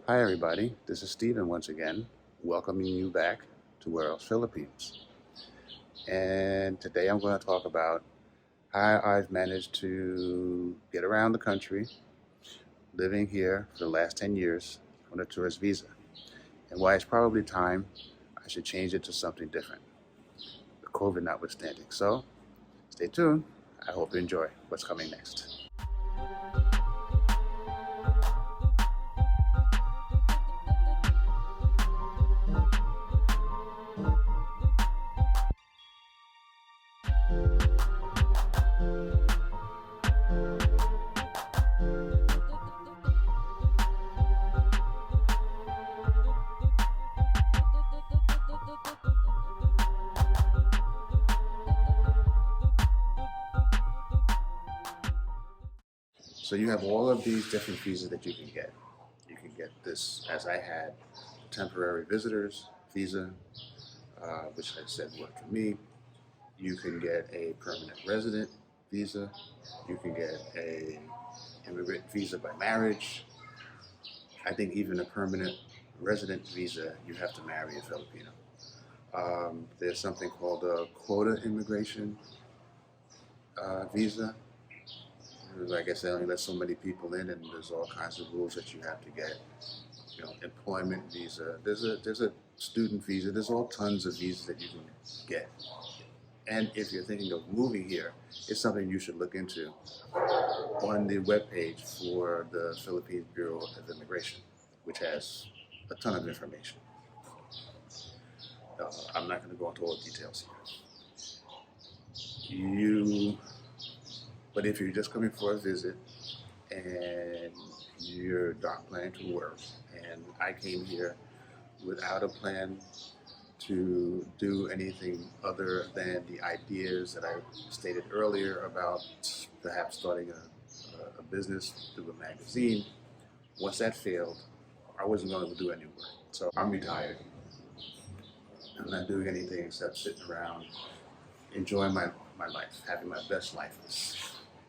Hi everybody, this is Stephen once again, welcoming you back to Where Else Philippines. And today I'm going to talk about how I've managed to get around the country, living here for the last 10 years on a tourist visa, and why it's probably time I should change it to something different, the COVID notwithstanding. So stay tuned. I hope you enjoy what's coming next. So you have all of these different visas that you can get. You can get this, as I had, temporary visitors visa, which I said worked for me. You can get a permanent resident visa. You can get a immigrant visa by marriage. I think even a permanent resident visa, you have to marry a Filipino. There's something called a quota immigration visa. Like I said, only let so many people in, and there's all kinds of rules that you have to get. Employment visa. There's a student visa. There's all tons of visas that you can get. And if you're thinking of moving here, it's something you should look into on the webpage for the Philippine Bureau of Immigration, which has a ton of information. I'm not going to go into all the details here. But if you're just coming for a visit and you're not planning to work, and I came here without a plan to do anything other than the ideas that I stated earlier about perhaps starting a business through a magazine. Once that failed, I wasn't going to do any work. So I'm retired. I'm not doing anything except sitting around, enjoying my life, having my best life,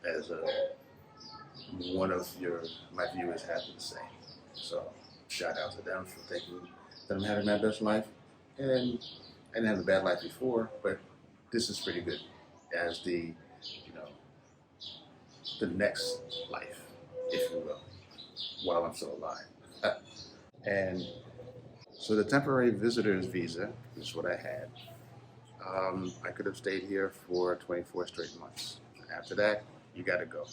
as one of my viewers happened to say. So shout out to them for thinking that I'm having my best life. And I didn't have a bad life before, but this is pretty good as the next life, if you will, while I'm still alive. And so the temporary visitor's visa is what I had. I could have stayed here for 24 straight months. After that, you got to go.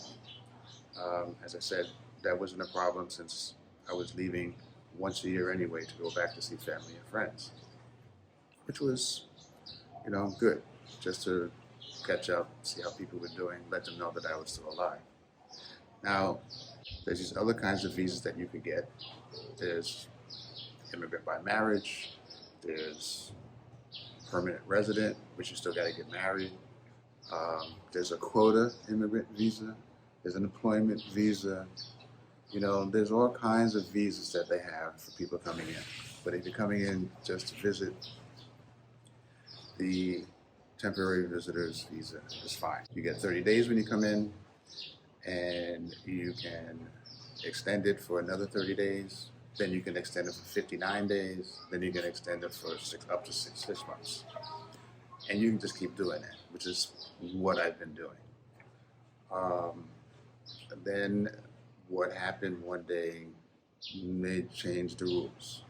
As I said, that wasn't a problem since I was leaving once a year anyway to go back to see family and friends, which was, good, just to catch up, see how people were doing, let them know that I was still alive. Now, there's these other kinds of visas that you could get. There's immigrant by marriage. There's permanent resident, which you still got to get married. There's a quota immigrant visa. There's an employment visa. There's all kinds of visas that they have for people coming in. But if you're coming in just to visit, the temporary visitor's visa is fine. You get 30 days when you come in, and you can extend it for another 30 days. Then you can extend it for 59 days. Then you can extend it for up to six months. And you can just keep doing that, which is what I've been doing. Then what happened one day made change the rules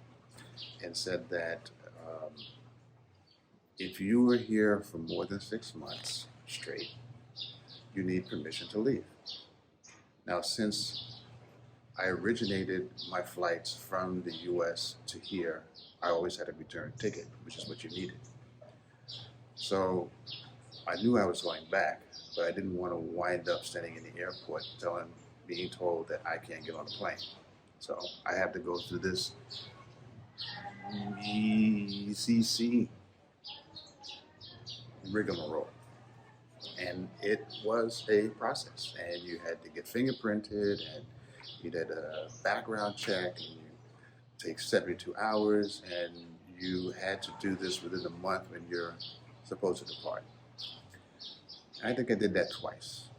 and said that if you were here for more than 6 months straight, you need permission to leave. Now, since I originated my flights from the US to here, I always had a return ticket, which is what you needed. So I knew I was going back, but I didn't want to wind up standing in the airport being told that I can't get on the plane. So I have to go through this ECC rigmarole. And it was a process, and you had to get fingerprinted, and you did a background check, and you take 72 hours, and you had to do this within a month when you're supposed to depart. I think I did that twice.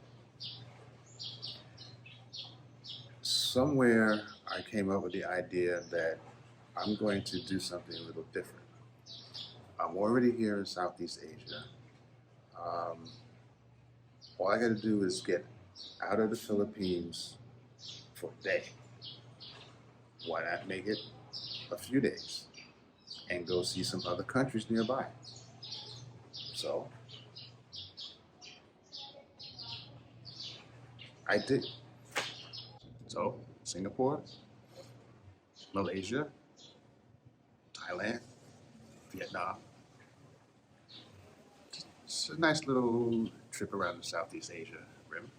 Somewhere I came up with the idea that I'm going to do something a little different. I'm already here in Southeast Asia. Um, all I got to do is get out of the Philippines for a day. Why not make it a few days and go see some other countries nearby? So I did. So Singapore, Malaysia, Thailand, Vietnam. It's a nice little trip around the Southeast Asia rim.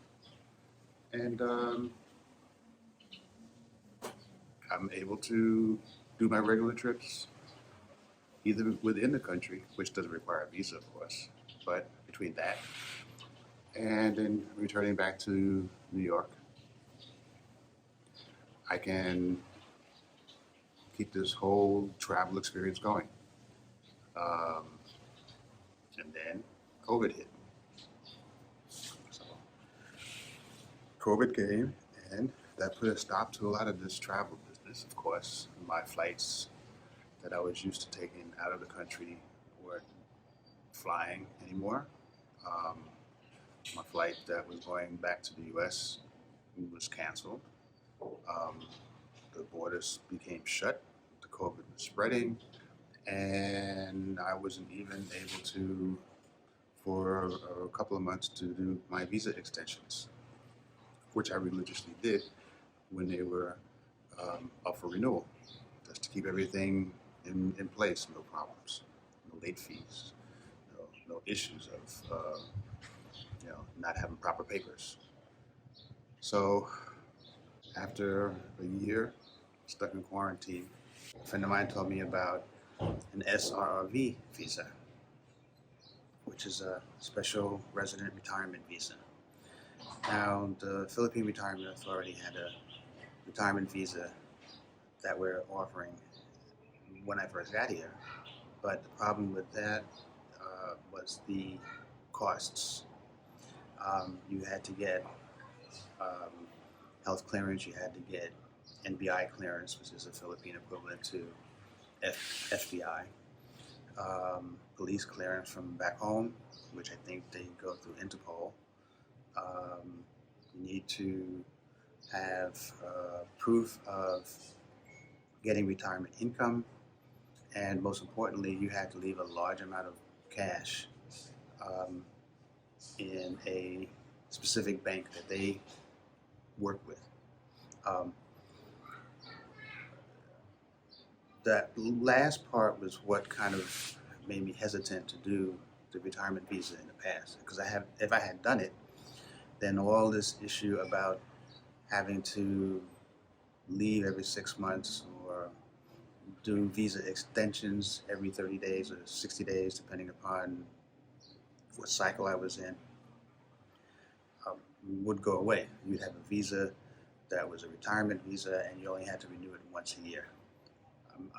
And I'm able to do my regular trips either within the country, which doesn't require a visa, of course, but between that and then returning back to New York, I can keep this whole travel experience going. Um, and then COVID hit. So COVID came, and that put a stop to a lot of this travel business. Of course, my flights that I was used to taking out of the country weren't flying anymore. Um, my flight that was going back to the U.S. was canceled. Um, the borders became shut. The COVID was spreading, and I wasn't even able to, for a couple of months, to do my visa extensions, which I religiously did when they were up for renewal, just to keep everything in place, no problems, no late fees, no issues of not having proper papers. So after a year stuck in quarantine, a friend of mine told me about an SRRV visa, which is a special resident retirement visa. Now, the Philippine Retirement Authority had a retirement visa that we're offering when I first got here, but the problem with that was the costs. You had to get um, health clearance, you had to get NBI clearance, which is a Philippine equivalent to FBI, police clearance from back home, which I think they go through Interpol. You need to have proof of getting retirement income, and most importantly, you had to leave a large amount of cash um, in a specific bank that they work with. Um, that last part was what kind of made me hesitant to do the retirement visa in the past, because if I had done it, then all this issue about having to leave every 6 months or do visa extensions every 30 days or 60 days, depending upon what cycle I was in, um, would go away. You'd have a visa that was a retirement visa, and you only had to renew it once a year.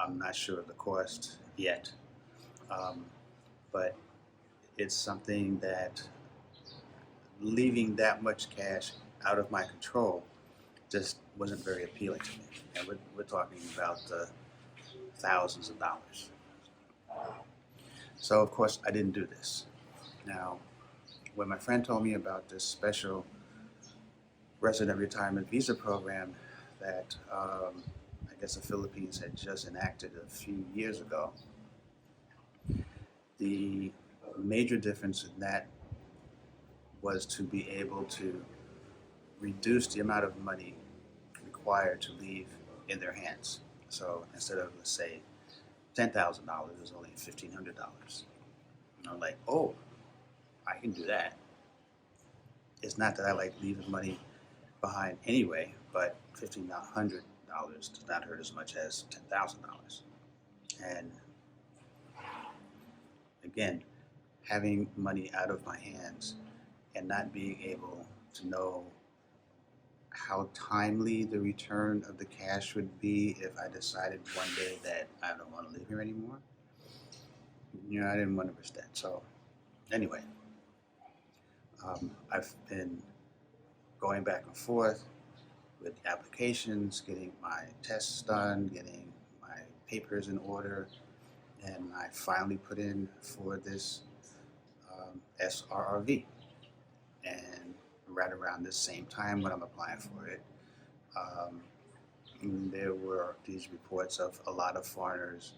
I'm not sure of the cost yet, but it's something that leaving that much cash out of my control just wasn't very appealing to me. And we're talking about thousands of dollars. So, of course, I didn't do this. Now, when my friend told me about this special resident retirement visa program that I guess the Philippines had just enacted a few years ago, the major difference in that was to be able to reduce the amount of money required to leave in their hands. So instead of, let's say, $10,000, it was only $1,500. And I'm like, oh, I can do that. It's not that I like leaving money behind anyway, but $1,500 does not hurt as much as $10,000. And again, having money out of my hands and not being able to know how timely the return of the cash would be if I decided one day that I don't want to live here anymore. I didn't want to risk that. So anyway, I've been going back and forth, with applications, getting my tests done, getting my papers in order, and I finally put in for this SRRV. And right around this same time when I'm applying for it, um, there were these reports of a lot of foreigners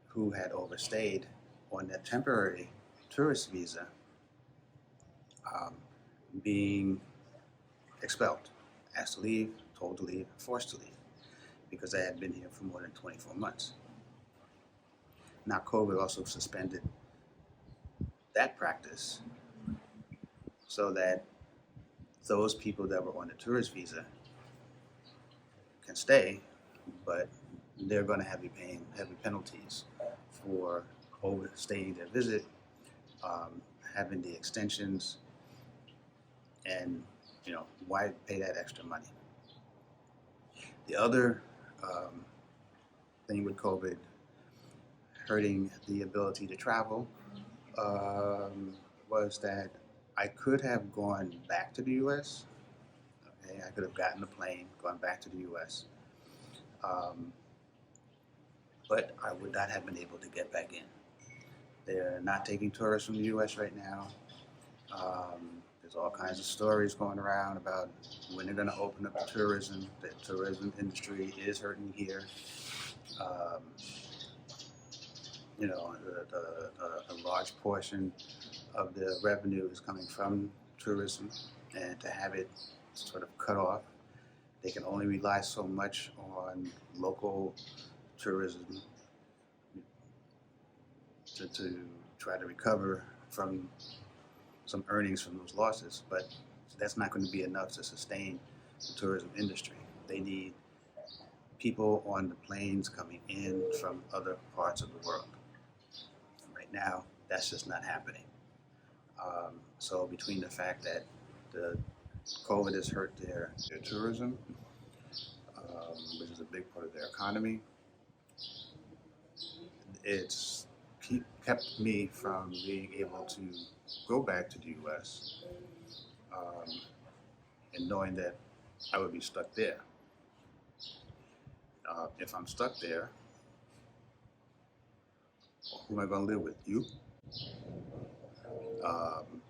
who had overstayed on their temporary tourist visa um, being expelled, asked to leave, told to leave, forced to leave because they had been here for more than 24 months. Now, COVID also suspended that practice so that those people that were on the tourist visa can stay, but they're going to have to be paying heavy penalties for overstaying their visit, um, having the extensions, and why pay that extra money? The other um, thing with COVID hurting the ability to travel um, was that I could have gone back to the U.S. Okay, I could have gotten a plane, gone back to the U.S., um, but I would not have been able to get back in. They're not taking tourists from the U.S. right now. There's all kinds of stories going around about when they're going to open up the tourism. The tourism industry is hurting here. Um, a large portion of the revenue is coming from tourism, and to have it sort of cut off, they can only rely so much on local tourism to try to recover from some earnings from those losses, but that's not going to be enough to sustain the tourism industry. They need people on the planes coming in from other parts of the world. Right now, that's just not happening. So between the fact that the COVID has hurt their tourism, which is a big part of their economy, it's kept me from being able to go back to the U.S. Um, and knowing that I would be stuck there. If I'm stuck there, who am I going to live with? You? Um,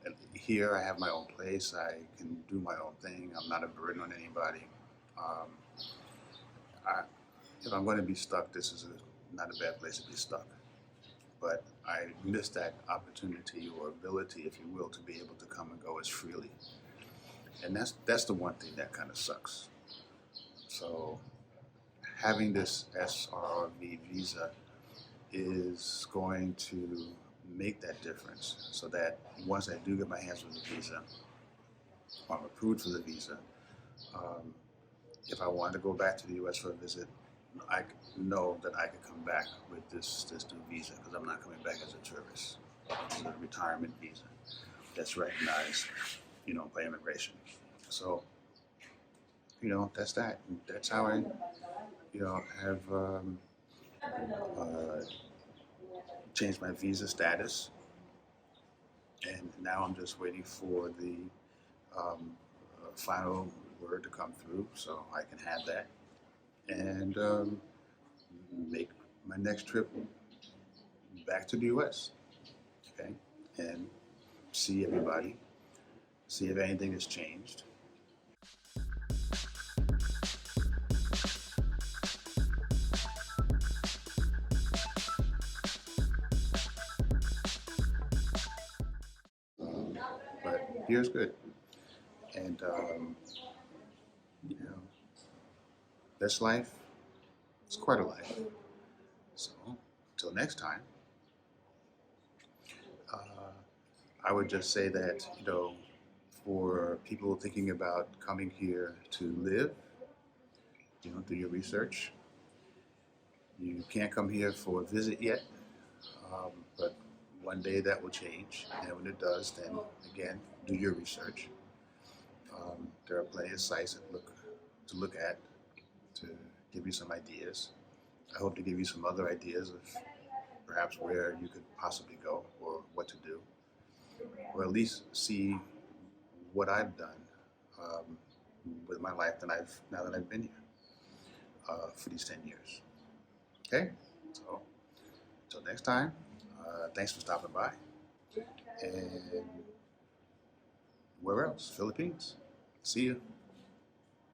and here I have my own place. I can do my own thing. I'm not a burden on anybody. Um, I, if I'm going to be stuck, this is not a bad place to be stuck. But I missed that opportunity or ability, if you will, to be able to come and go as freely. And that's the one thing that kind of sucks. So having this SRV visa is going to make that difference so that once I do get my hands on the visa, or I'm approved for the visa, um, if I want to go back to the U.S. for a visit, I know that I can come back with this new visa because I'm not coming back as a tourist. It's a retirement visa that's recognized, by immigration. So, that's that. That's how I, have uh, changed my visa status, and now I'm just waiting for the final word to come through so I can have that and make my next trip back to the U.S. Okay, and see everybody, see if anything has changed. But here's good, and you know, this life is quite a life. So until next time, uh, I would just say that for people thinking about coming here to live, do your research. You can't come here for a visit yet, but one day that will change, and when it does, then again, do your research. There are plenty of sites to look at to give you some ideas. I hope to give you some other ideas of perhaps where you could possibly go or what to do, or at least see what I've done. Um, with my life than now that I've been here for these 10 years. Okay, so until next time, thanks for stopping by. And where else? Philippines. See you.